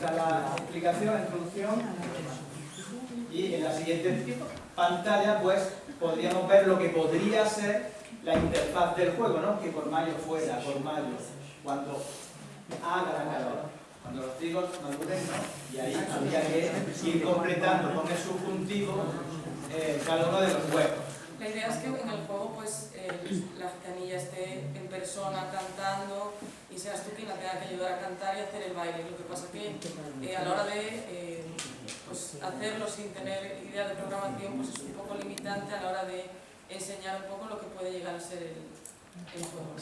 está la explicación, la introducción, y en la siguiente pantalla pues podríamos ver lo que podría ser la interfaz del juego, ¿no? Que por mayo fuera, por mayo, cuando haga la calor, cuando los trigos maduren, ¿no? Y ahí habría que ir completando con el subjuntivo cada uno de los juegos. La idea es que en el juego pues la gitanilla esté en persona cantando y seas tú quien la tenga que ayudar a cantar y hacer el baile. Lo que pasa que a la hora de pues hacerlo sin tener idea de programación pues es un poco limitante a la hora de enseñar un poco lo que puede llegar a ser el juego.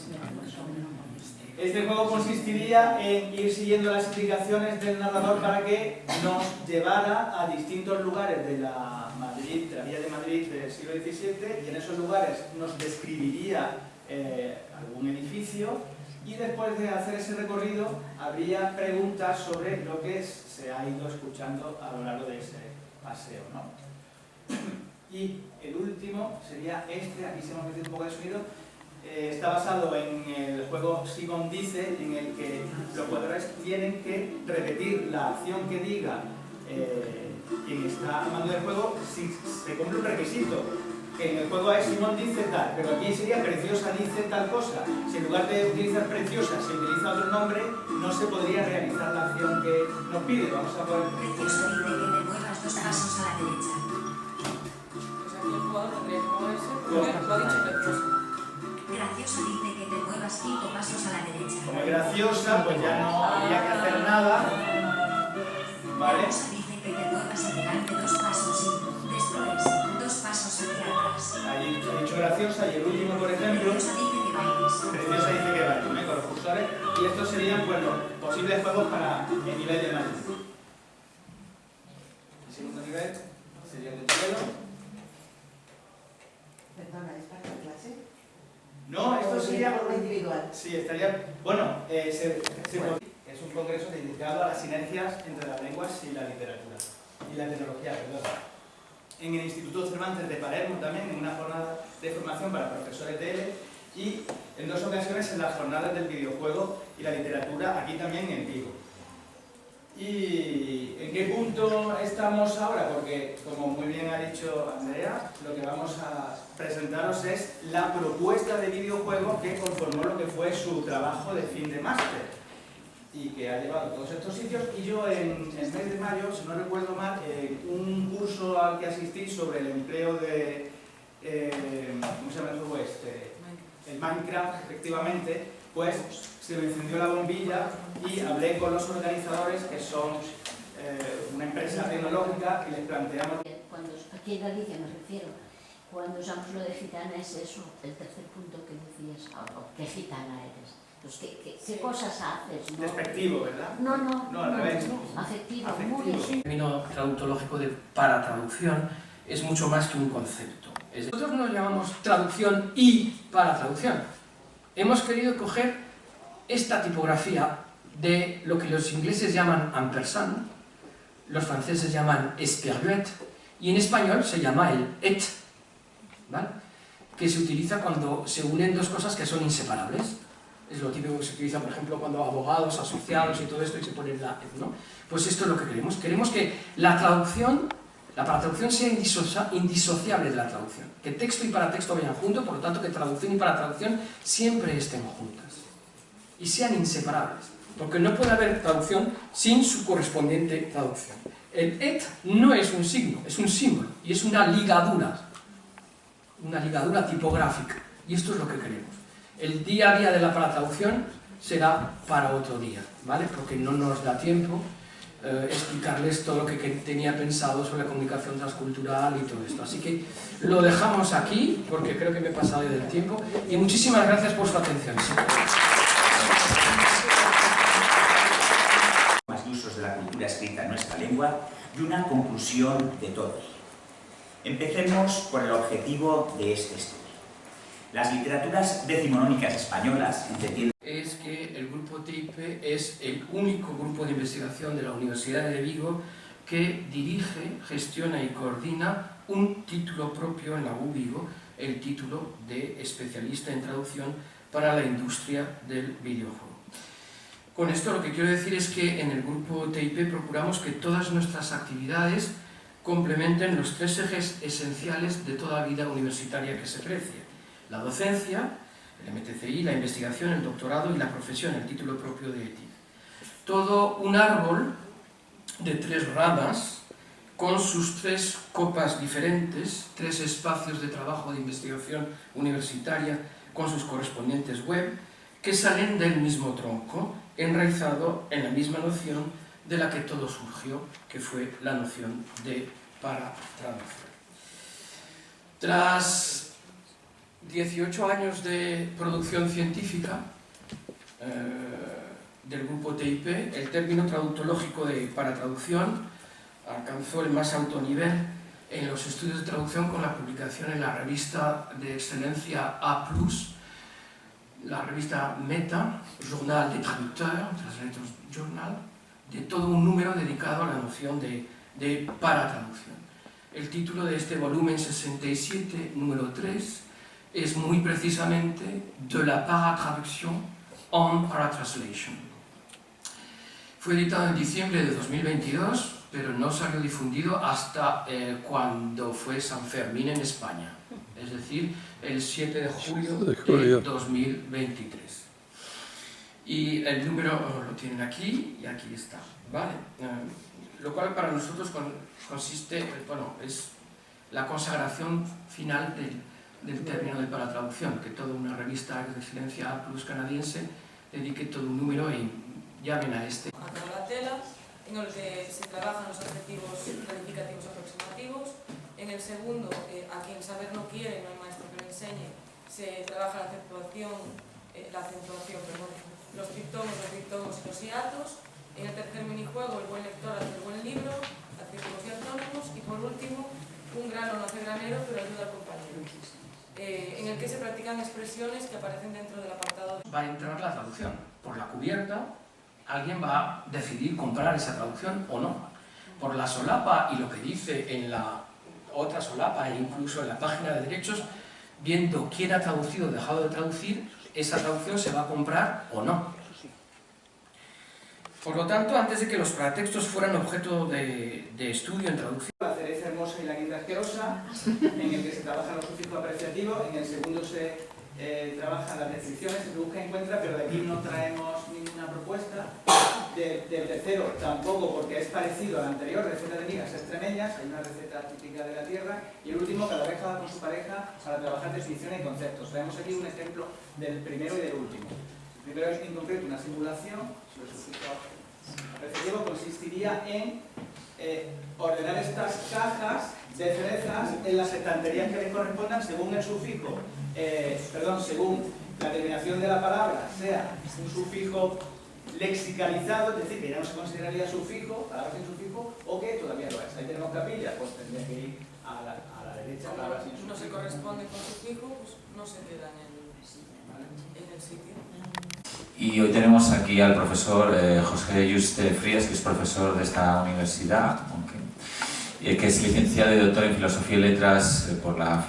Este juego consistiría en ir siguiendo las indicaciones del narrador para que nos llevara a distintos lugares de la vía de Madrid del siglo XVII, y en esos lugares nos describiría algún edificio, y después de hacer ese recorrido habría preguntas sobre lo que se ha ido escuchando a lo largo de ese paseo, ¿no? Y el último sería este, aquí se hemos metido un poco de sonido. Está basado en el juego Simon Dice, en el que los jugadores tienen que repetir la acción que diga quien está al mando del juego si se cumple un requisito. Que en el juego es Simon dice tal, pero aquí sería Preciosa dice tal cosa. Si en lugar de utilizar Preciosa se utiliza otro nombre, no se podría realizar la acción que nos pide. Vamos a poner... Preciosa dice que te muevas 2 pasos a la derecha. Pues aquí el jugador tendría que moverse porque lo ha dicho Preciosa. Graciosa dice que te muevas 5 pasos a la derecha. Como es graciosa, pues ya no habría que hacer nada. ¿Vale? Graciosa dice que te muevas adelante 2 pasos y después 2 pasos hacia atrás. Ahí ha dicho graciosa, y el último, por ejemplo, Preciosa dice que bailes. Preciosa dice que vale, ¿no? Con los cursores. Y estos serían pues, los posibles juegos para el nivel de Madrid. El segundo nivel sería el de Toledo. Perdona, ¿es para la clase? No, esto sería... forma individual. Sí, estaría... Bueno, es un congreso dedicado a las sinergias entre las lenguas y la literatura. Y la tecnología, perdón. En el Instituto Cervantes de Palermo también, en una jornada de formación para profesores de L, y en 2 ocasiones en las jornadas del videojuego y la literatura, aquí también en Vigo. ¿Y en qué punto estamos ahora? Porque, como muy bien ha dicho Andrea, lo que vamos a presentaros es la propuesta de videojuego que conformó lo que fue su trabajo de fin de máster y que ha llevado a todos estos sitios. Y yo en el mes de mayo, si no recuerdo mal, un curso al que asistí sobre el empleo de... ¿cómo se llama el juego este? El Minecraft, efectivamente, pues se me encendió la bombilla y hablé con los organizadores, que son una empresa tecnológica, y les planteamos... Aquí en Galicia me refiero, cuando usamos lo de gitana es eso, el tercer punto que decías, ¿qué gitana eres? Pues, ¿qué cosas haces? ¿No? Despectivo, ¿verdad? No, al revés. Afectivo, Afectivo. muy así. El término traductológico de paratraducción es mucho más que un concepto. Nosotros no llamamos traducción y paratraducción. Hemos querido coger esta tipografía de lo que los ingleses llaman ampersand, los franceses llaman esperluette, y en español se llama el et, ¿vale? Que se utiliza cuando se unen 2 cosas que son inseparables. Es lo típico que se utiliza, por ejemplo, cuando abogados, asociados y todo esto, y se pone la et, ¿no? Pues esto es lo que queremos. Queremos que la traducción, la paratraducción sea indisociable de la traducción. Que texto y paratexto vayan juntos, por lo tanto que traducción y paratraducción siempre estén juntas. Y sean inseparables. Porque no puede haber traducción sin su correspondiente traducción. El et no es un signo, es un símbolo. Y es una ligadura tipográfica. Y esto es lo que queremos. El día a día de la paratraducción será para otro día, ¿vale? Porque no nos da tiempo explicarles todo lo que tenía pensado sobre la comunicación transcultural y todo esto. Así que lo dejamos aquí, porque creo que me he pasado del tiempo, y muchísimas gracias por su atención. ¿Sí? Más de usos de la cultura escrita en nuestra lengua y una conclusión de todo ello. Empecemos por el objetivo de este estudio. Las literaturas decimonónicas españolas entienden Es que el grupo TIPE es el único grupo de investigación de la Universidad de Vigo que dirige, gestiona y coordina un título propio en la U Vigo, el título de especialista en traducción para la industria del videojuego. Con esto lo que quiero decir es que en el grupo TIP procuramos que todas nuestras actividades complementen los tres ejes esenciales de toda vida universitaria que se precie: la docencia, el MTCI, la investigación, el doctorado y la profesión, el título propio de ETID. Todo un árbol de tres ramas con sus tres copas diferentes, tres espacios de trabajo de investigación universitaria con sus correspondientes web, que salen del mismo tronco, enraizado en la misma noción de la que todo surgió, que fue la noción de paratraducción. Tras 18 años de producción científica del grupo TIP, el término traductológico de paratraducción alcanzó el más alto nivel en los estudios de traducción con la publicación en la revista de excelencia A+, la revista Meta, Journal des Traducteurs, Translators Journal, de todo un número dedicado a la noción de paratraducción. El título de este volumen 67, número 3, es muy precisamente De la paratraducción en paratranslation. Fue editado en diciembre de 2022, pero no salió difundido hasta cuando fue San Fermín en España, es decir, el 7 de julio de 2023. Y el número lo tienen aquí y aquí está, ¿vale? Lo cual para nosotros consiste, bueno, es la consagración final del término de paratraducción, que toda una revista de excelencia A+ canadiense dedique todo un número y llamen a este. Acabo la tela, en el que se trabajan los adjetivos calificativos aproximativos. En el segundo, a quien saber no quiere, no hay maestro que lo enseñe, se trabaja la acentuación, los diptongos y los hiatos. En el tercer minijuego, el buen lector hace el buen libro, adjetivos y antónimos. Y por último, un grano no hace granero, pero ayuda al compañero, en el que se practican expresiones que aparecen dentro del apartado. Va a entrar la traducción. Por la cubierta, alguien va a decidir comprar esa traducción o no. Por la solapa y lo que dice en la otra solapa e incluso en la página de derechos, viendo quién ha traducido o dejado de traducir, esa traducción se va a comprar o no. Por lo tanto, antes de que los paratextos fueran objeto de estudio en traducción, La cereza hermosa y la guinda asquerosa, en el que se trabajan los sufijos apreciativos, en el segundo se trabajan las descripciones, se busca y encuentra, pero de aquí no traemos ninguna propuesta. Del tercero tampoco, porque es parecido al anterior, receta de migas extremeñas, hay una receta típica de la tierra, y el último, cada vez va con su pareja para trabajar definiciones y conceptos. Traemos aquí un ejemplo del primero y del último. El primero es en concreto una simulación, el sufijo apreciativo consistiría en ordenar estas cajas de cerezas en las estanterías que les correspondan según el sufijo, según la terminación de la palabra, sea un sufijo lexicalizado, es decir, que ya no se consideraría sufijo, palabra sin sufijo, o que todavía lo es. Ahí tenemos capillas, pues tendría que ir a la derecha, palabra sin sufijo. No se corresponde con sufijo, pues no se queda en el sitio. Y hoy tenemos aquí al profesor José Juste Frías, que es profesor de esta universidad, que es licenciado y doctor en Filosofía y Letras por la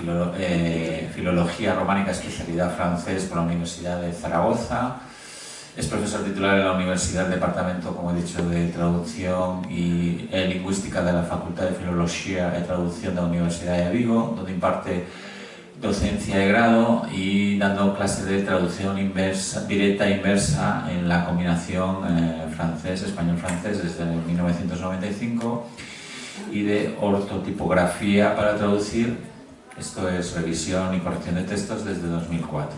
Filología Románica, especialidad francés por la Universidad de Zaragoza. Es profesor titular en la Universidad del Departamento, como he dicho, de Traducción y Lingüística de la Facultad de Filología y Traducción de la Universidad de Vigo, donde imparte docencia de grado y dando clases de traducción directa e inversa en la combinación español-francés desde 1995 y de ortotipografía para traducir, esto es revisión y corrección de textos, desde 2004.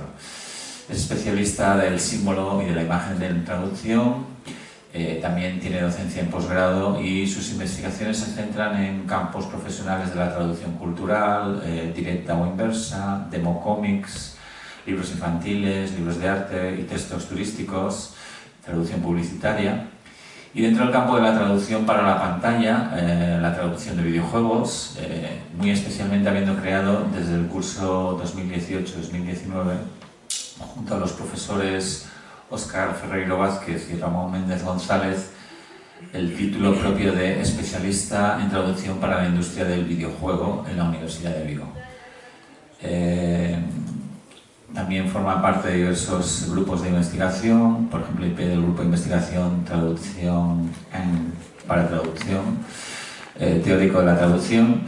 Es especialista del símbolo y de la imagen de traducción. También tiene docencia en posgrado y sus investigaciones se centran en campos profesionales de la traducción cultural, directa o inversa, democómics, libros infantiles, libros de arte y textos turísticos, traducción publicitaria. Y dentro del campo de la traducción para la pantalla, la traducción de videojuegos, muy especialmente habiendo creado desde el curso 2018-2019, junto a los profesores Óscar Ferreiro Vázquez y Ramón Méndez González, el título propio de especialista en traducción para la industria del videojuego en la Universidad de Vigo. también forma parte de diversos grupos de investigación, por ejemplo, IP del Grupo de Investigación, Traducción para Traducción, teórico de la traducción.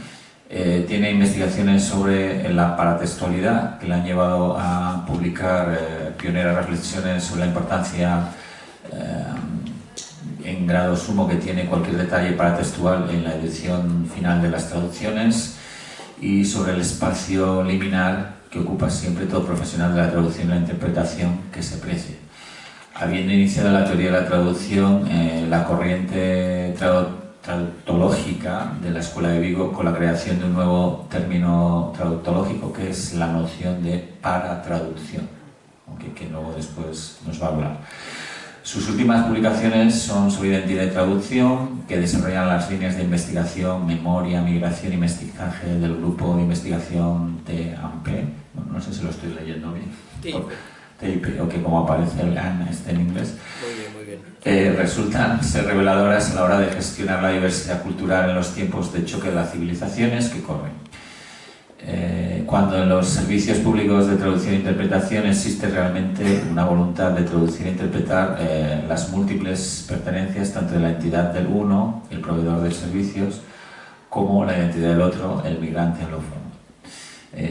Tiene investigaciones sobre la paratextualidad que le han llevado a publicar pioneras reflexiones sobre la importancia en grado sumo que tiene cualquier detalle paratextual en la edición final de las traducciones, y sobre el espacio liminar que ocupa siempre todo profesional de la traducción y la interpretación que se precie. Habiendo iniciado la teoría de la traducción, la corriente traductológica de la Escuela de Vigo, con la creación de un nuevo término traductológico que es la noción de paratraducción, que luego después nos va a hablar. Sus últimas publicaciones son sobre identidad y traducción, que desarrollan las líneas de investigación, memoria, migración y mestizaje del grupo de investigación TAMP. Bueno, no sé si lo estoy leyendo bien. TIP, o que como aparece el AN en inglés. Muy bien. Resultan ser reveladoras a la hora de gestionar la diversidad cultural en los tiempos de choque de las civilizaciones que corren. Cuando en los servicios públicos de traducción e interpretación existe realmente una voluntad de traducir e interpretar las múltiples pertenencias tanto de la entidad del uno, el proveedor de servicios, como la identidad del otro, el migrante anglófono.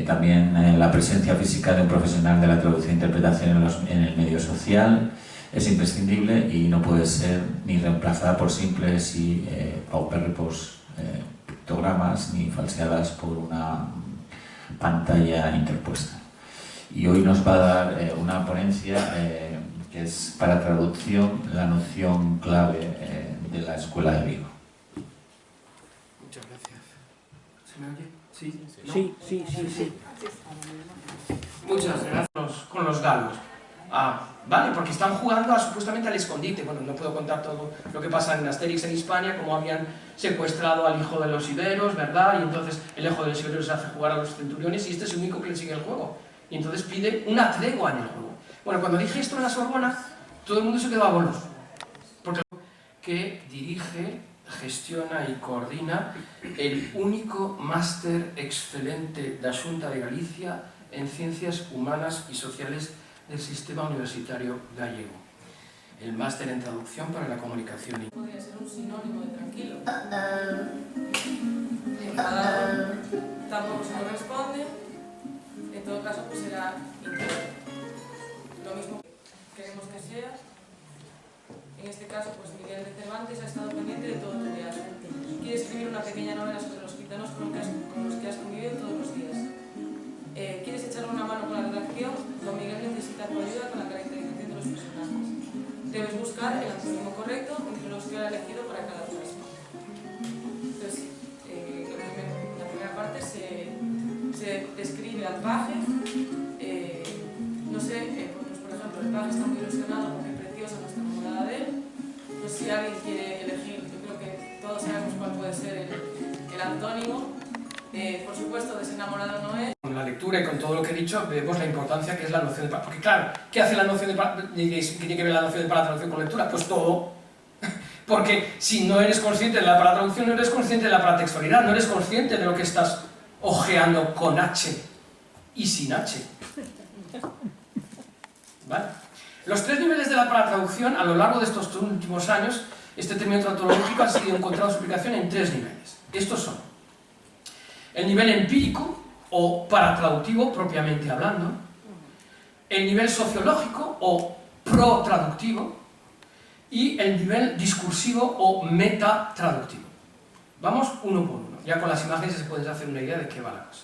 También la presencia física de un profesional de la traducción e interpretación en el medio social es imprescindible y no puede ser ni reemplazada por simples y paupérrimos pictogramas ni falseadas por una pantalla interpuesta. Y hoy nos va a dar una ponencia que es para traducción, la noción clave de la Escuela de Vigo. Muchas gracias. ¿Se me oye? ¿Sí? ¿No? Sí. Muchas gracias con los galos. Vale, porque están jugando supuestamente al escondite. Bueno, no puedo contar todo lo que pasa en Asterix en Hispania, cómo habían secuestrado al hijo de los iberos, ¿verdad? Y entonces el hijo de los iberos hace jugar a los centuriones y este es el único que le sigue el juego. Y entonces pide una tregua en el juego. Bueno, cuando dije esto en la Sorbona, todo el mundo se quedó a bolos. Porque que dirige, gestiona y coordina el único máster excelente da Xunta de Galicia en Ciencias Humanas y Sociales del Sistema Universitario Gallego. El máster en Traducción para la Comunicación. Podría ser un sinónimo de tranquilo. Enfadado tampoco se corresponde. En todo caso, pues será inquieto. Lo mismo que queremos que sea. En este caso, pues Miguel de Cervantes ha estado pendiente de todo tu viaje. Quiere escribir una pequeña novela sobre los gitanos con los que has convivido todos los días. ¿Quieres echarle una mano con la redacción? Don Miguel necesita tu ayuda con la caracterización de los personajes. Debes buscar el antónimo correcto entre los que ha elegido para cada frase. Entonces, en la primera parte se describe al paje. No sé, pues, por ejemplo, el paje está muy ilusionado porque Preciosa no está enamorada de él. No sé si alguien quiere elegir, yo creo que todos sabemos cuál puede ser el antónimo. Por supuesto, desenamorado no es. Con la lectura y con todo lo que he dicho, vemos la importancia que es la noción de para. Porque claro, ¿qué hace la noción de para? ¿Qué tiene que ver la noción de paratraducción con lectura? Pues todo. Porque si no eres consciente de la paratraducción, no eres consciente de la paratextualidad, no eres consciente de lo que estás ojeando con H y sin H. ¿Vale? Los tres niveles de la paratraducción, a lo largo de estos últimos años, este término tautológico ha sido encontrado su aplicación en tres niveles. Estos son el nivel empírico o paratraductivo propiamente hablando, el nivel sociológico o protraductivo y el nivel discursivo o metatraductivo. Vamos uno por uno, ya con las imágenes se puede hacer una idea de qué va la cosa.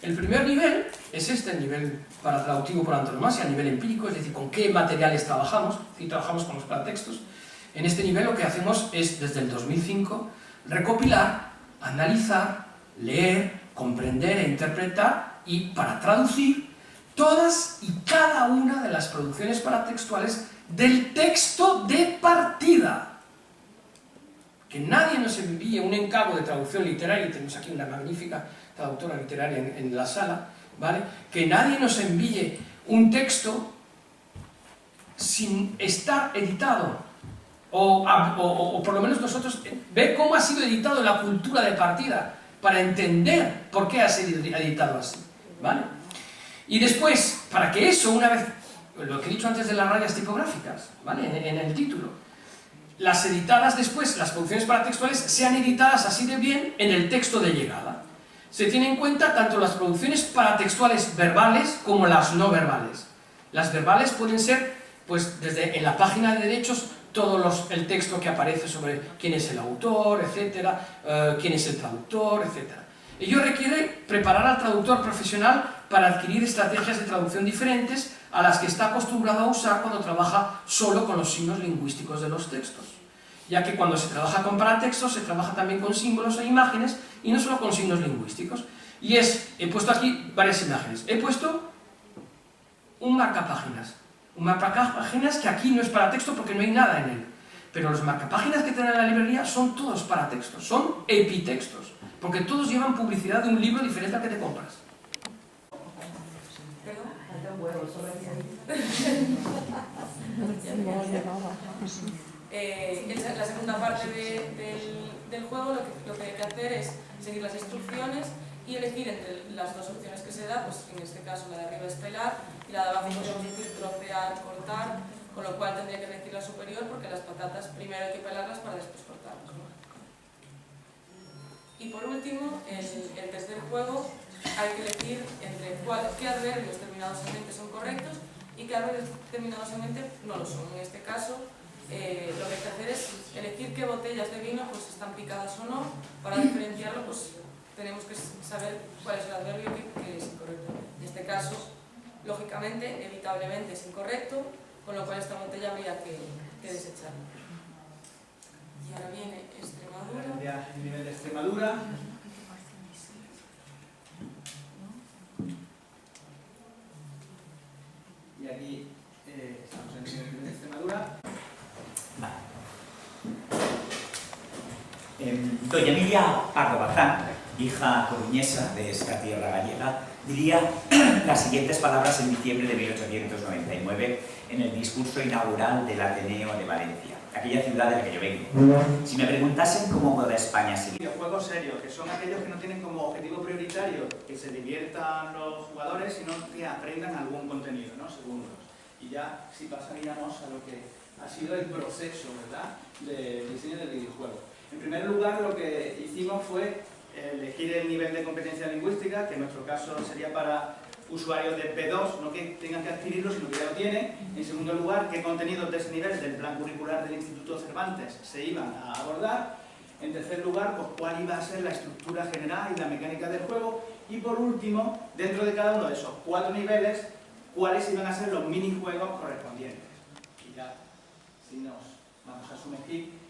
El primer nivel es este, el nivel paratraductivo por antonomasia, el nivel empírico, es decir, con qué materiales trabajamos, y trabajamos con los paratextos. En este nivel lo que hacemos es, desde el 2005, recopilar, analizar, leer, comprender e interpretar y para traducir todas y cada una de las producciones paratextuales del texto de partida. Que nadie nos envíe un encargo de traducción literaria, y tenemos aquí una magnífica traductora literaria en la sala, ¿vale? Que nadie nos envíe un texto sin estar editado, o por lo menos nosotros ver cómo ha sido editado en la cultura de partida, para entender por qué ha sido editado así, ¿vale? Y después, para que eso, una vez, lo que he dicho antes de las rayas tipográficas, ¿vale? En el título, las editadas después, las producciones paratextuales, sean editadas así de bien en el texto de llegada. Se tiene en cuenta tanto las producciones paratextuales verbales como las no verbales. Las verbales pueden ser, pues, desde en la página de derechos, el texto que aparece sobre quién es el autor, etcétera, quién es el traductor, etcétera. Ello requiere preparar al traductor profesional para adquirir estrategias de traducción diferentes a las que está acostumbrado a usar cuando trabaja solo con los signos lingüísticos de los textos, ya que cuando se trabaja con paratextos se trabaja también con símbolos e imágenes y no solo con signos lingüísticos. Y he puesto aquí varias imágenes. He puesto un marcapáginas que aquí no es paratexto porque no hay nada en él, pero los marcapáginas que tienen en la librería son todos paratextos, son epitextos, porque todos llevan publicidad de un libro diferente al que te compras. La segunda parte del juego lo que hay que hacer es seguir las instrucciones y elegir entre las dos opciones que se da, pues en este caso la de arriba es pelar y la de abajo podemos decir trocear, cortar, con lo cual tendría que elegir la superior porque las patatas primero hay que pelarlas para después cortarlas, ¿no? Y por último, el tercer juego hay que elegir entre qué adverbios terminados en mente son correctos y qué adverbios terminados en mente no lo son. En este caso, lo que hay que hacer es elegir qué botellas de vino pues, están picadas o no. Para diferenciarlo, pues tenemos que saber cuál es el adverbio que es incorrecto. En este caso, lógicamente, evitablemente es incorrecto, con lo cual esta botella habría que desecharla. Y ahora viene Extremadura. Ya el nivel de Extremadura. Y aquí estamos en el nivel de Extremadura. Doña Emilia Pardo Bazán, hija coruñesa de esta tierra gallega, diría las siguientes palabras en diciembre de 1899 en el discurso inaugural del Ateneo de Valencia, aquella ciudad de la que yo vengo. Si me preguntasen cómo podrá España seguir... Videojuegos serios, que son aquellos que no tienen como objetivo prioritario que se diviertan los jugadores, sino que aprendan algún contenido, ¿no? Según ellos. Y ya, si pasaríamos a lo que ha sido el proceso, ¿verdad?, de diseño del videojuego. En primer lugar, lo que hicimos fue elegir el nivel de competencia lingüística, que en nuestro caso sería para usuarios de P2, no que tengan que adquirirlo, sino que ya lo tienen. En segundo lugar, qué contenidos de ese nivel del plan curricular del Instituto Cervantes se iban a abordar. En tercer lugar, pues, cuál iba a ser la estructura general y la mecánica del juego. Y por último, dentro de cada uno de esos 4 niveles, cuáles iban a ser los minijuegos correspondientes. Y ya, si nos vamos a sumergir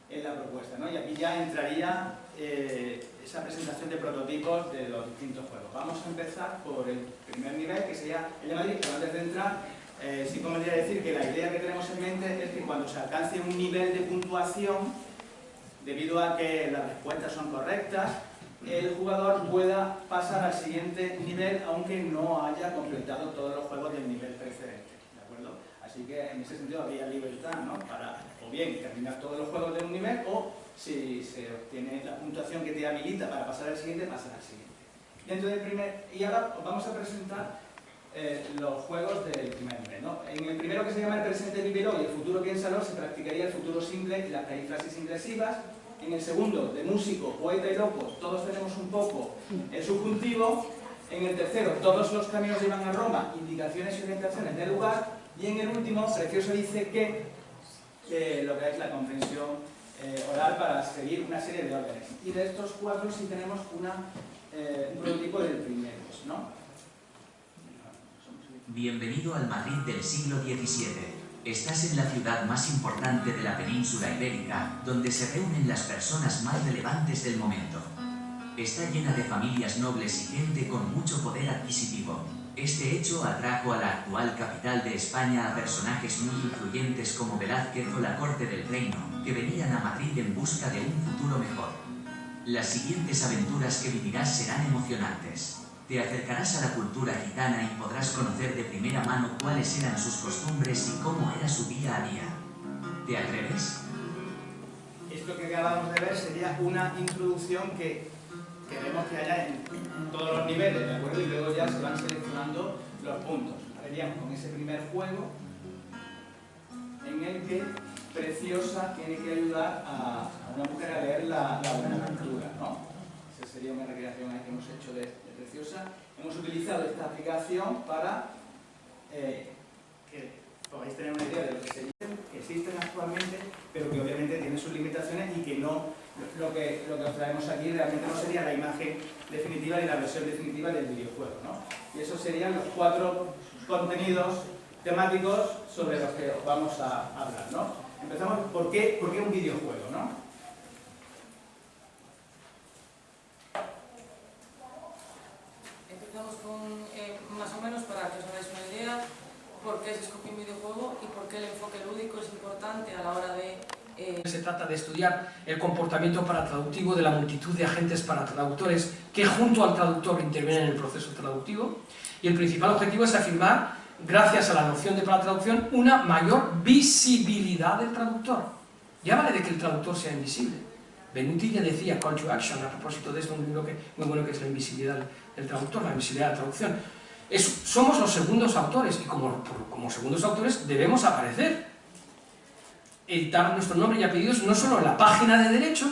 en la propuesta, ¿no? Y aquí ya entraría esa presentación de prototipos de los distintos juegos. Vamos a empezar por el primer nivel, que sería el de Madrid, pero antes de entrar, sí convendría decir que la idea que tenemos en mente es que cuando se alcance un nivel de puntuación, debido a que las respuestas son correctas, el jugador pueda pasar al siguiente nivel, aunque no haya completado todos los juegos del nivel precedente, ¿de acuerdo? Así que en ese sentido habría libertad, ¿no?, para o bien terminar todos los juegos de un nivel, o si se obtiene la puntuación que te habilita para pasar al siguiente, pasar al siguiente. Dentro del y ahora os vamos a presentar los juegos del primer nivel, ¿no? En el primero, que se llama el presente vívelo y el futuro piénsalo, se practicaría el futuro simple y las perífrasis ingresivas. En el segundo, de músico, poeta y loco, todos tenemos un poco el subjuntivo. En el tercero, todos los caminos llevan a Roma, indicaciones y orientaciones del lugar. Y en el último, Precioso dice que lo que es la comprensión oral para seguir una serie de órdenes. Y de estos 4 sí tenemos un prototipo del primero, ¿no? Bienvenido al Madrid del siglo XVII. Estás en la ciudad más importante de la península ibérica, donde se reúnen las personas más relevantes del momento. Está llena de familias nobles y gente con mucho poder adquisitivo. Este hecho atrajo a la actual capital de España a personajes muy influyentes como Velázquez o la corte del reino, que venían a Madrid en busca de un futuro mejor. Las siguientes aventuras que vivirás serán emocionantes. Te acercarás a la cultura gitana y podrás conocer de primera mano cuáles eran sus costumbres y cómo era su día a día. ¿Te atreves? Esto que acabamos de ver sería una introducción que queremos que haya en todos los niveles, ¿de acuerdo? Y luego ya se van seleccionando los puntos. empezaríamos con ese primer juego en el que Preciosa tiene que ayudar a una mujer a leer la Buenaventura, ¿no? Esa sería una recreación ahí que hemos hecho de Preciosa. Hemos utilizado esta aplicación para que podáis tener una idea de lo que existen actualmente, pero que obviamente tienen sus limitaciones y que no, lo que os traemos aquí realmente no sería la imagen definitiva ni la versión definitiva del videojuego, ¿no? Y esos serían los 4 contenidos temáticos sobre los que os vamos a hablar, ¿no? Empezamos, ¿por qué un videojuego, no? Empezamos con, más o menos, para que os hagáis una idea, por qué se escogió un videojuego y por qué el enfoque lúdico es importante a la hora de... Se trata de estudiar el comportamiento paratraductivo de la multitud de agentes paratraductores que junto al traductor intervienen en el proceso traductivo, y el principal objetivo es afirmar, gracias a la noción de paratraducción, una mayor visibilidad del traductor. Ya vale de que el traductor sea invisible. Benuti ya decía Call to Action a propósito de esto, un libro muy bueno, que es la invisibilidad del traductor, la invisibilidad de la traducción. Somos los segundos autores y como segundos autores debemos aparecer. Editar nuestro nombre y apellidos no solo en la página de derechos,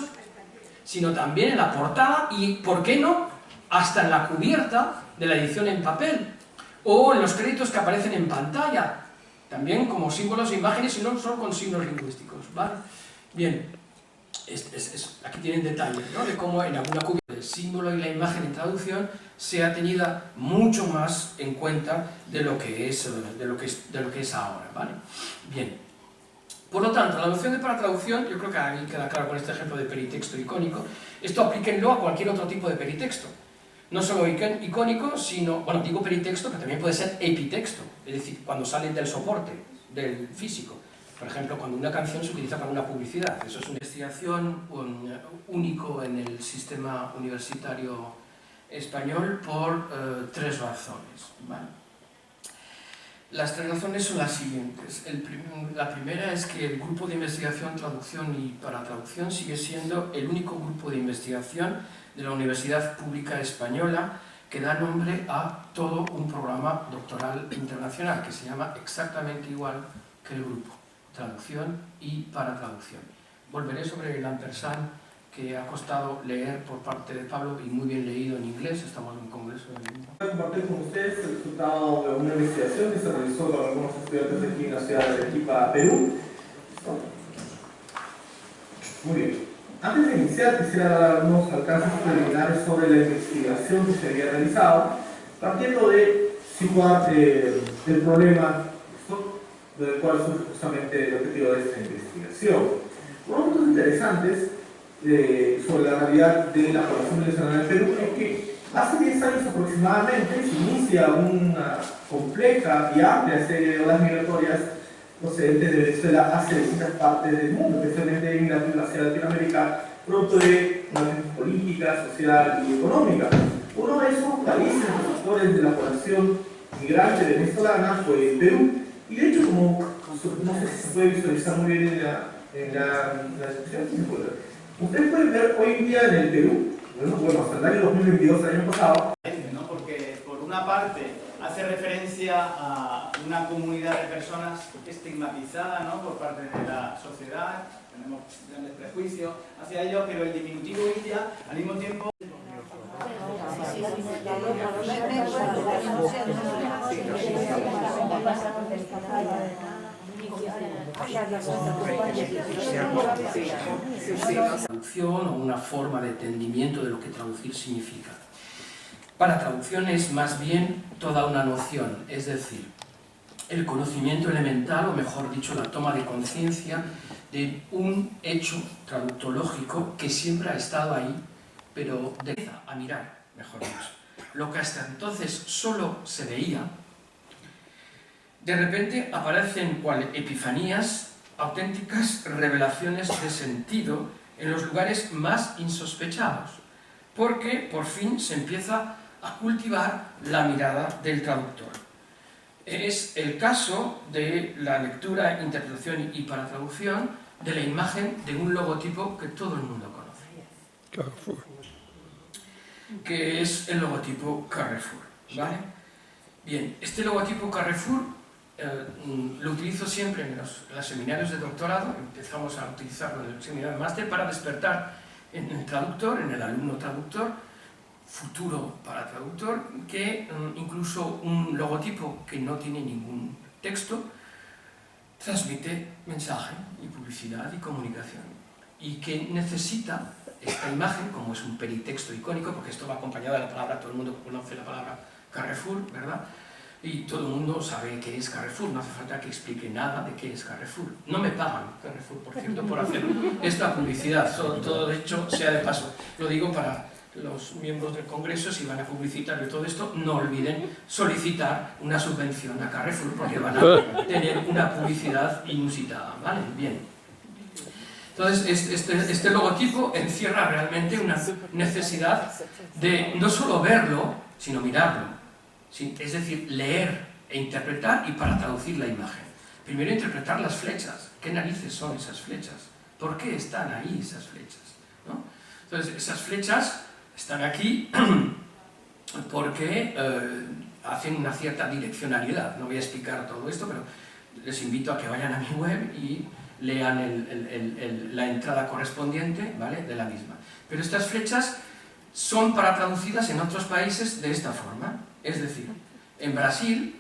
sino también en la portada y, ¿por qué no?, hasta en la cubierta de la edición en papel o en los créditos que aparecen en pantalla, también como símbolos e imágenes y no solo con signos lingüísticos, ¿vale? Bien, aquí tienen detalles, ¿no?, de cómo en alguna cubierta el símbolo y la imagen en traducción sea tenida mucho más en cuenta de lo que es ahora, ¿vale? Bien. Por lo tanto, la noción de paratraducción, yo creo que ahí queda claro con este ejemplo de peritexto icónico. Esto aplíquenlo a cualquier otro tipo de peritexto. No solo icónico, sino, bueno, digo peritexto, pero también puede ser epitexto, es decir, cuando sale del soporte, del físico. Por ejemplo, cuando una canción se utiliza para una publicidad. Eso es una investigación único en el sistema universitario español por 3 razones, ¿vale? Las 3 razones son las siguientes. La primera es que el grupo de investigación, traducción y paratraducción sigue siendo el único grupo de investigación de la Universidad Pública Española que da nombre a todo un programa doctoral internacional que se llama exactamente igual que el grupo, traducción y paratraducción. Volveré sobre el ampersand que ha costado leer por parte de Pablo y muy bien leído en inglés. Estamos en un congreso de lengua. Voy a compartir con ustedes el resultado de una investigación que se realizó con algunos estudiantes de aquí en la ciudad de Arequipa, Perú. Muy bien. Antes de iniciar, quisiera dar algunos alcances preliminares sobre la investigación que se había realizado, partiendo de situar el problema del cual surge justamente el objetivo de esta investigación. Unos puntos interesantes sobre la realidad de la población venezolana en Perú es que hace 10 años aproximadamente se inicia una compleja y amplia serie de olas migratorias procedentes de Venezuela hacia distintas partes del mundo, especialmente hacia Latinoamérica, producto de una crisis política, social y económica. Uno de esos países receptores de la población migrante venezolana fue Perú, y de hecho, como no sé si se puede visualizar muy bien en la descripción, ustedes pueden ver hoy en día en el Perú, bueno, hasta el año 2022, el año pasado, ¿no? Porque por una parte hace referencia a una comunidad de personas estigmatizada, ¿no?, por parte de la sociedad, tenemos grandes prejuicios hacia ellos, pero el diminutivo India al mismo tiempo... Traducción o una forma de entendimiento de lo que traducir significa. Para traducción es más bien toda una noción, es decir, el conocimiento elemental, o mejor dicho, la toma de conciencia de un hecho traductológico que siempre ha estado ahí, pero a mirar, mejor dicho. Lo que hasta entonces solo se veía, de repente aparecen cual epifanías, auténticas revelaciones de sentido en los lugares más insospechados, porque por fin se empieza a cultivar la mirada del traductor. Es el caso de la lectura, interpretación y paratraducción de la imagen de un logotipo que todo el mundo conoce, Carrefour, que es el logotipo Carrefour, ¿vale? Bien, este logotipo Carrefour lo utilizo siempre en los seminarios de doctorado, empezamos a utilizarlo en el seminario de máster para despertar en el traductor, en el alumno traductor, futuro para traductor, que incluso un logotipo que no tiene ningún texto transmite mensaje y publicidad y comunicación, y que necesita esta imagen, como es un peritexto icónico, porque esto va acompañado de la palabra, todo el mundo conoce la palabra Carrefour, ¿verdad? Y todo el mundo sabe qué es Carrefour, no hace falta que explique nada de qué es Carrefour. No me pagan Carrefour, por cierto, por hacer esta publicidad, todo de hecho sea de paso. Lo digo para los miembros del Congreso, si van a publicitar y todo esto, no olviden solicitar una subvención a Carrefour, porque van a tener una publicidad inusitada, ¿vale? Bien. Entonces, este logotipo encierra realmente una necesidad de no solo verlo, sino mirarlo. ¿Sí? Es decir, leer e interpretar, y para traducir la imagen. Primero interpretar las flechas. ¿Qué narices son esas flechas? ¿Por qué están ahí esas flechas? ¿No? Entonces, esas flechas están aquí porque hacen una cierta direccionalidad. No voy a explicar todo esto, pero les invito a que vayan a mi web y lean la entrada correspondiente, ¿vale?, de la misma. Pero estas flechas son para traducidas en otros países de esta forma. Es decir, en Brasil,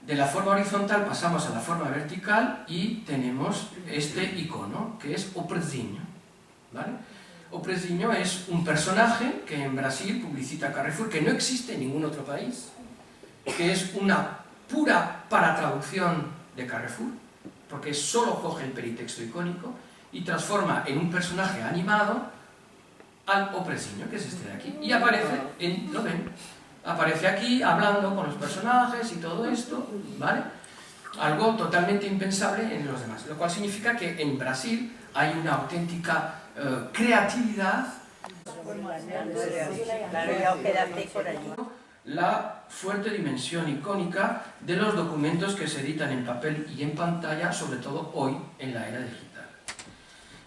de la forma horizontal pasamos a la forma vertical y tenemos este icono, que es o presinho, ¿vale? O presinho es un personaje que en Brasil publicita Carrefour, que no existe en ningún otro país, que es una pura paratraducción de Carrefour, porque solo coge el peritexto icónico y transforma en un personaje animado al o presinho, que es este de aquí, y aparece en, ¿lo ven? Aparece aquí hablando con los personajes y todo esto, ¿vale? Algo totalmente impensable en los demás, lo cual significa que en Brasil hay una auténtica creatividad, la fuerte dimensión icónica de los documentos que se editan en papel y en pantalla, sobre todo hoy en la era digital.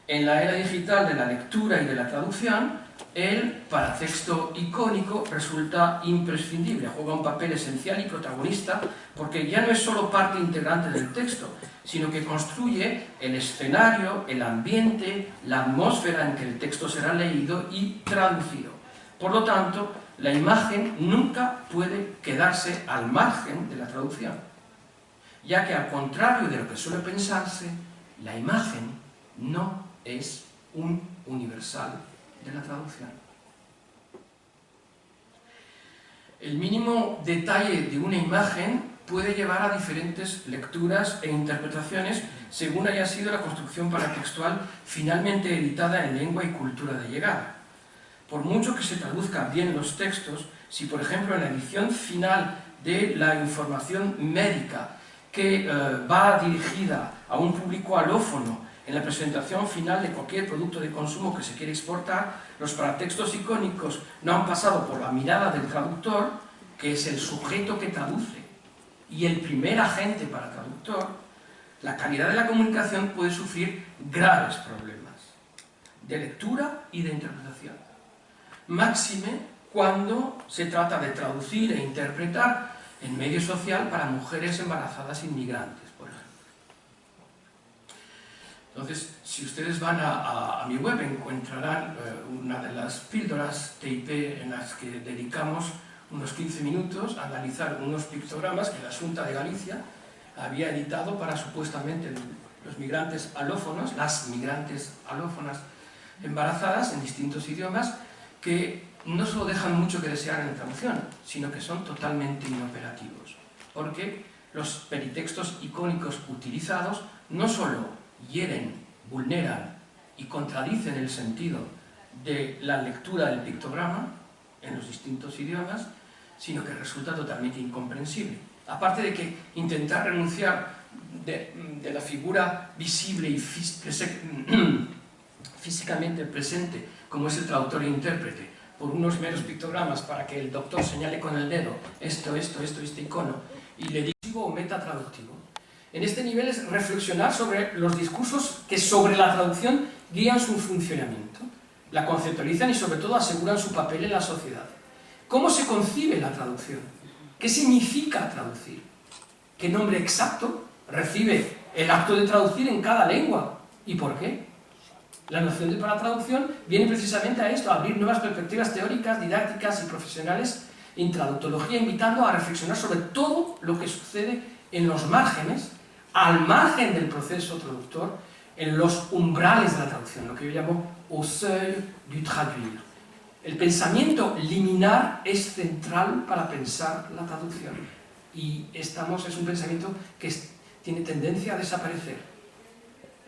En la era digital de la lectura y de la traducción, el paratexto icónico resulta imprescindible, juega un papel esencial y protagonista porque ya no es solo parte integrante del texto, sino que construye el escenario, el ambiente, la atmósfera en que el texto será leído y traducido. Por lo tanto, la imagen nunca puede quedarse al margen de la traducción, ya que al contrario de lo que suele pensarse, la imagen no es un universal de la traducción. El mínimo detalle de una imagen puede llevar a diferentes lecturas e interpretaciones según haya sido la construcción paratextual finalmente editada en lengua y cultura de llegada. Por mucho que se traduzcan bien los textos, si por ejemplo en la edición final de la información médica que va dirigida a un público alófono, en la presentación final de cualquier producto de consumo que se quiere exportar, los paratextos icónicos no han pasado por la mirada del traductor, que es el sujeto que traduce, y el primer agente para traductor, la calidad de la comunicación puede sufrir graves problemas de lectura y de interpretación. Máxime cuando se trata de traducir e interpretar en medio social para mujeres embarazadas inmigrantes, por ejemplo. Entonces, si ustedes van a mi web, encontrarán una de las píldoras TIP en las que dedicamos unos 15 minutos a analizar unos pictogramas que la Xunta de Galicia había editado para supuestamente los migrantes alófonos, las migrantes alófonas embarazadas en distintos idiomas, que no solo dejan mucho que desear en la traducción, sino que son totalmente inoperativos, porque los peritextos icónicos utilizados no solo hieren, vulneran y contradicen el sentido de la lectura del pictograma en los distintos idiomas, sino que resulta totalmente incomprensible. Aparte de que intentar renunciar de la figura visible y físicamente presente, como es el traductor e intérprete, por unos meros pictogramas para que el doctor señale con el dedo esto, este icono, y le diga o metatraductivo. En este nivel es reflexionar sobre los discursos que sobre la traducción guían su funcionamiento, la conceptualizan y sobre todo aseguran su papel en la sociedad. ¿Cómo se concibe la traducción? ¿Qué significa traducir? ¿Qué nombre exacto recibe el acto de traducir en cada lengua? ¿Y por qué? La noción de paratraducción viene precisamente a esto, a abrir nuevas perspectivas teóricas, didácticas y profesionales en traductología, invitando a reflexionar sobre todo lo que sucede en los márgenes, al margen del proceso traductor, en los umbrales de la traducción, lo que yo llamo au seuil du traduire. El pensamiento liminar es central para pensar la traducción y es un pensamiento que tiene tendencia a desaparecer,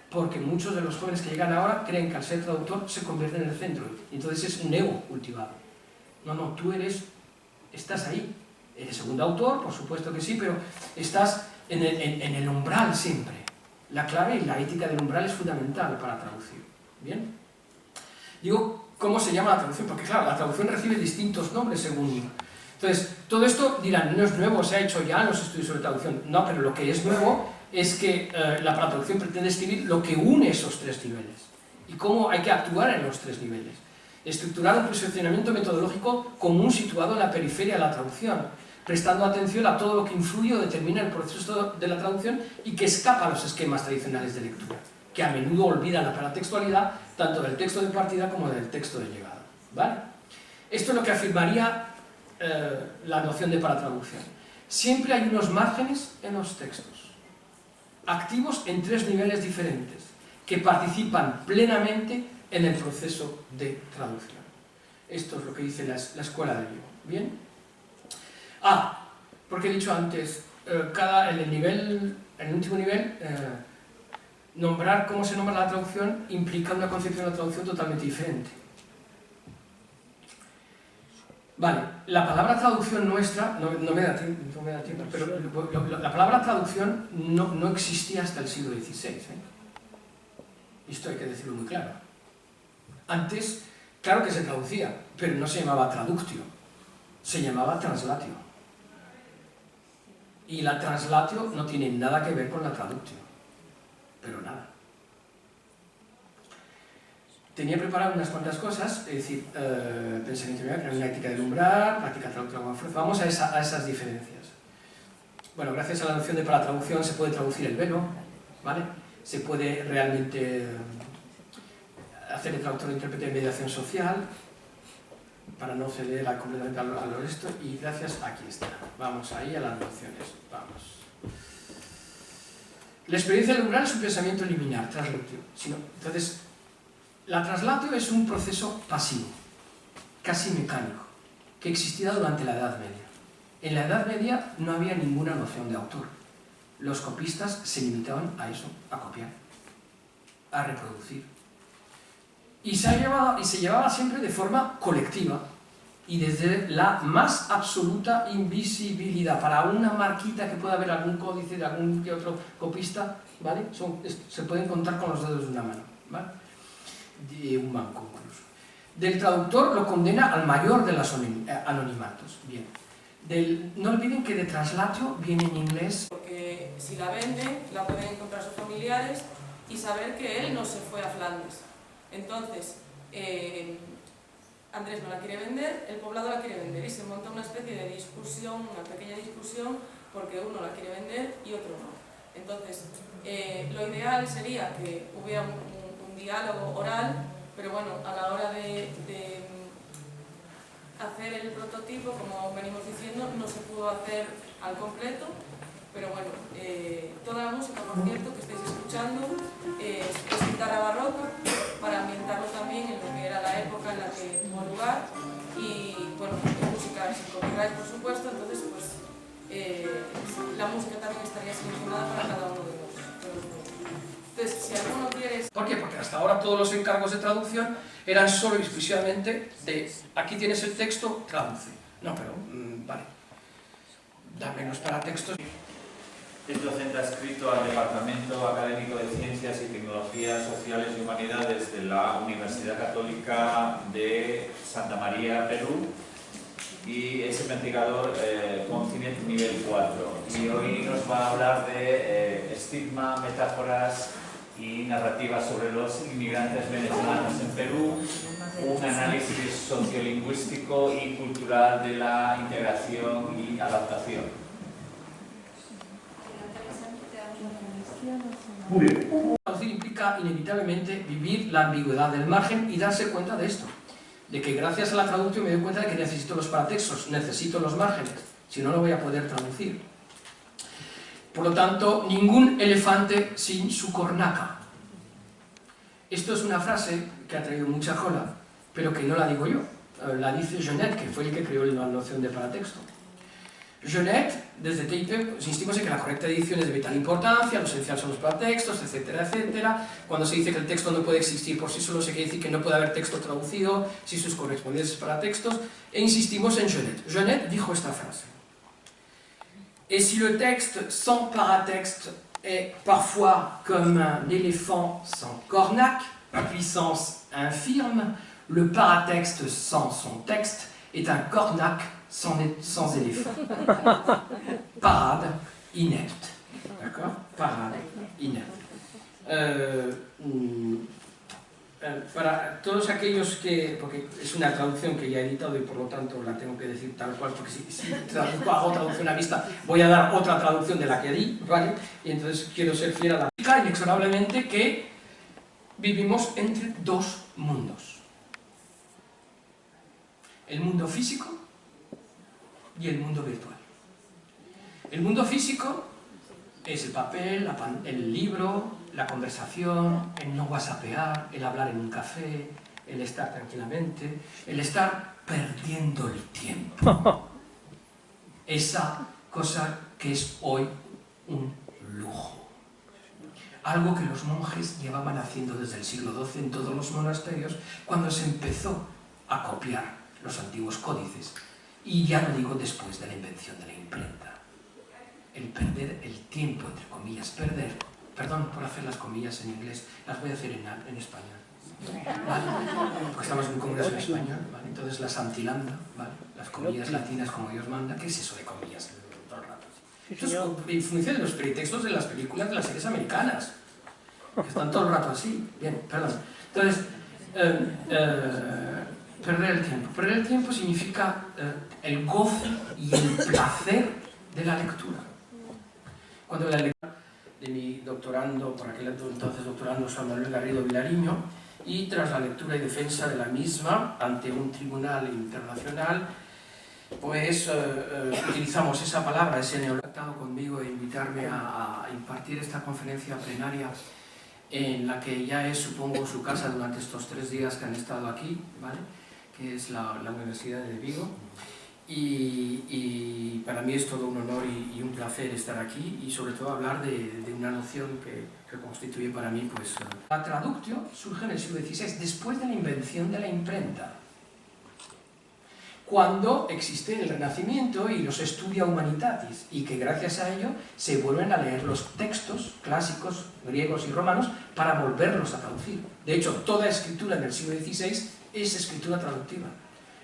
porque muchos de los jóvenes que llegan ahora creen que al ser traductor se convierte en el centro, y entonces es un ego cultivado. No, tú estás ahí, eres segundo autor, por supuesto que sí, pero estás en el umbral siempre. La clave y la ética del umbral es fundamental para traducir. ¿Bien? Digo, ¿cómo se llama la traducción? Porque claro, la traducción recibe distintos nombres según... Entonces, todo esto dirán, no es nuevo, se ha hecho ya en los estudios sobre traducción. No, pero lo que es nuevo es que la paratraducción pretende escribir lo que une esos tres niveles y cómo hay que actuar en los tres niveles. Estructurar un posicionamiento metodológico común situado en la periferia de la traducción, prestando atención a todo lo que influye o determina el proceso de la traducción y que escapa a los esquemas tradicionales de lectura, que a menudo olvidan la paratextualidad tanto del texto de partida como del texto de llegada. ¿Vale? Esto es lo que afirmaría la noción de paratraducción. Siempre hay unos márgenes en los textos, activos en tres niveles diferentes, que participan plenamente en el proceso de traducción. Esto es lo que dice la escuela de Vigo. ¿Bien? Porque he dicho antes, en el último nivel, nombrar cómo se nombra la traducción implica una concepción de la traducción totalmente diferente. Vale, la palabra traducción nuestra, no me da tiempo, pero la palabra traducción no existía hasta el siglo XVI. Esto hay que decirlo muy claro. Antes, claro que se traducía, pero no se llamaba traductio, se llamaba translatio. Y la translatio no tiene nada que ver con la traductio, pero nada. Tenía preparado unas cuantas cosas, es decir, pensamiento crear una ética del umbral, práctica traductora como fuerza. Vamos a esas diferencias. Bueno, gracias a la noción de paratraducción se puede traducir el velo, ¿vale? Se puede realmente hacer el traductor intérprete de mediación social, para no ceder completamente al resto, y gracias, aquí está. Vamos ahí a las nociones, vamos. La experiencia del umbral es un pensamiento liminar, translatio. Entonces, la translatio es un proceso pasivo, casi mecánico, que existía durante la Edad Media. En la Edad Media no había ninguna noción de autor. Los copistas se limitaban a eso, a copiar, a reproducir. Y se llevaba siempre de forma colectiva y desde la más absoluta invisibilidad. Para una marquita que pueda haber algún códice de algún que otro copista, ¿vale? Se pueden contar con los dedos de una mano, ¿vale? De un banco incluso. Del traductor lo condena al mayor de los anonimatos. Bien. No olviden que de translatio viene en inglés. Porque si la venden, la pueden encontrar sus familiares y saber que él no se fue a Flandes. Entonces, Andrés no la quiere vender, el poblado la quiere vender y se monta una especie de discusión, una pequeña discusión, porque uno la quiere vender y otro no. Entonces, lo ideal sería que hubiera un diálogo oral, pero bueno, a la hora de hacer el prototipo, como venimos diciendo, no se pudo hacer al completo, pero bueno, toda la música, por cierto, que estáis escuchando es guitarra barroca, para ambientarlo también en lo que era la época en la que tuvo lugar, y bueno, música sin copyright, por supuesto, entonces pues la música también estaría seleccionada para cada uno de los Entonces, si alguno quiere... ¿Por qué? Porque hasta ahora todos los encargos de traducción eran solo y exclusivamente de aquí tienes el texto, traduce. No, pero vale, dámelos para textos. Es docente adscrito al Departamento Académico de Ciencias y Tecnologías Sociales y Humanidades de la Universidad Católica de Santa María, Perú, y es investigador Continent nivel 4. Y hoy nos va a hablar de estigma, metáforas y narrativas sobre los inmigrantes venezolanos en Perú, un análisis sociolingüístico lingüístico y cultural de la integración y adaptación. Muy bien. Traducir implica inevitablemente vivir la ambigüedad del margen y darse cuenta de esto, de que gracias a la traducción me doy cuenta de que necesito los paratextos, necesito los márgenes, si no, no voy a poder traducir. Por lo tanto, ningún elefante sin su cornaca. Esto es una frase que ha traído mucha cola, pero que no la digo yo, la dice Genet, que fue el que creó la noción de paratexto. Genet, desde TIP, insistimos en que la correcta edición es de vital importancia, lo esencial son los paratextos, etcétera, etcétera. Cuando se dice que el texto no puede existir por sí solo, se quiere decir que no puede haber texto traducido sin sus correspondientes paratextos, e insistimos en Genet. Genet dijo esta frase: Et si le texte sans paratexte est parfois comme un éléphant sans cornac, à puissance infirme, le paratexte sans son texte est un cornac sans éléphant. Parade inepte. D'accord? Parade inepte. Para todos aquellos que, porque es una traducción que ya he editado y por lo tanto la tengo que decir tal cual, porque si traduzco, hago traducción a vista, voy a dar otra traducción de la que di, ¿vale? Y entonces quiero ser fiel a la... Inexorablemente que vivimos entre dos mundos. El mundo físico y el mundo virtual. El mundo físico es el papel, el libro, la conversación, el no whatsappear, el hablar en un café, el estar tranquilamente, el estar perdiendo el tiempo. Esa cosa que es hoy un lujo. Algo que los monjes llevaban haciendo desde el siglo XII en todos los monasterios, cuando se empezó a copiar los antiguos códices. Y ya no digo después de la invención de la imprenta. El perder el tiempo, entre comillas, perder, perdón por hacer las comillas en inglés, las voy a hacer en español, ¿vale? Porque estamos muy cómodos en español, ¿vale? Entonces la santilanda, ¿vale? Las comillas latinas como Dios manda. ¿Qué es eso de comillas todo el rato? Eso es en función de los pretextos de las películas de las series americanas, que están todo el rato así. Bien, perdón. Entonces, perder el tiempo. Perder el tiempo significa el goce y el placer de la lectura. Cuando la lectura de mi doctorando, por aquel entonces doctorando, Juan Manuel Garrido Vilariño, y tras la lectura y defensa de la misma ante un tribunal internacional, pues utilizamos esa palabra, ese neolactado conmigo e invitarme a impartir esta conferencia plenaria en la que ya es, supongo, su casa durante estos 3 días que han estado aquí, ¿vale? Que es la Universidad de Vigo. Y para mí es todo un honor y un placer estar aquí y sobre todo hablar de una noción que constituye para mí, pues... La traductio surge en el siglo XVI, después de la invención de la imprenta, cuando existe el Renacimiento y los Studia Humanitatis, y que gracias a ello se vuelven a leer los textos clásicos griegos y romanos para volverlos a traducir. De hecho, toda escritura en el siglo XVI es escritura traductiva.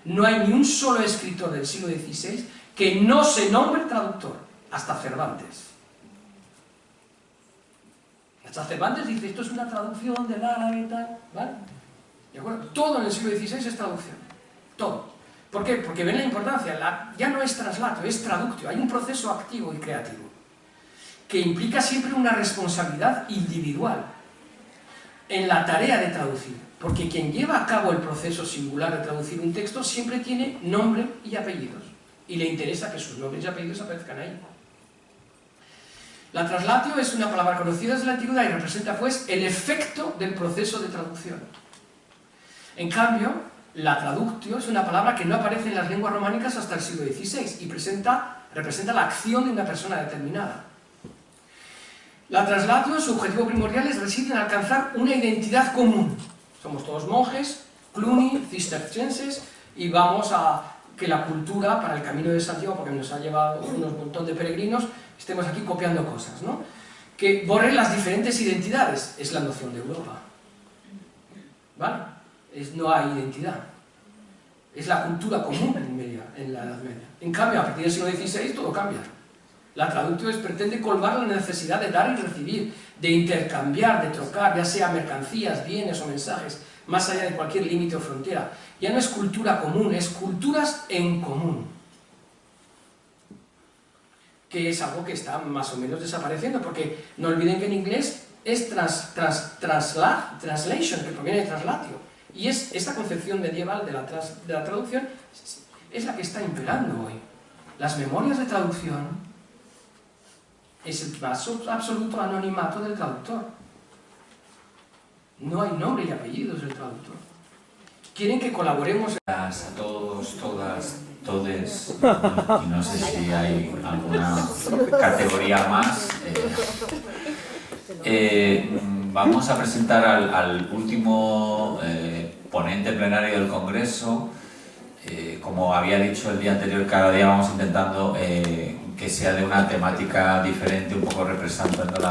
No hay ni un solo escritor del siglo XVI que no se nombre traductor, hasta Cervantes. Hasta Cervantes dice, esto es una traducción del árabe y tal, ¿vale? ¿De acuerdo? Todo en el siglo XVI es traducción, todo. ¿Por qué? Porque ven la importancia, ya no es traslato, es traductio, hay un proceso activo y creativo, que implica siempre una responsabilidad individual en la tarea de traducir. Porque quien lleva a cabo el proceso singular de traducir un texto siempre tiene nombre y apellidos, y le interesa que sus nombres y apellidos aparezcan ahí. La traslatio es una palabra conocida desde la antigüedad y representa, pues, el efecto del proceso de traducción. En cambio, la traductio es una palabra que no aparece en las lenguas románicas hasta el siglo XVI y representa la acción de una persona determinada. La traslatio, su objetivo primordial es reside en alcanzar una identidad común. Somos todos monjes, cluny, cistercienses, y vamos a que la cultura para el Camino de Santiago, porque nos ha llevado un montón de peregrinos, estemos aquí copiando cosas, ¿no? Que borren las diferentes identidades, es la noción de Europa. ¿Vale? No hay identidad. Es la cultura común en la Edad Media. En cambio, a partir del siglo XVI todo cambia. La traductio pretende colmar la necesidad de dar y recibir, de intercambiar, de trocar, ya sea mercancías, bienes o mensajes, más allá de cualquier límite o frontera. Ya no es cultura común, es culturas en común, que es algo que está más o menos desapareciendo, porque no olviden que en inglés es translation, que proviene de traslatio, y es esta concepción medieval de la traducción es la que está imperando hoy. Las memorias de traducción es el más absoluto anonimato del traductor. No hay nombre y apellidos del traductor. Quieren que colaboremos. A todos, todas, todes, y no sé si hay alguna categoría más. Vamos a presentar al último ponente plenario del Congreso. Como había dicho el día anterior, cada día vamos intentando que sea de una temática diferente, un poco representando la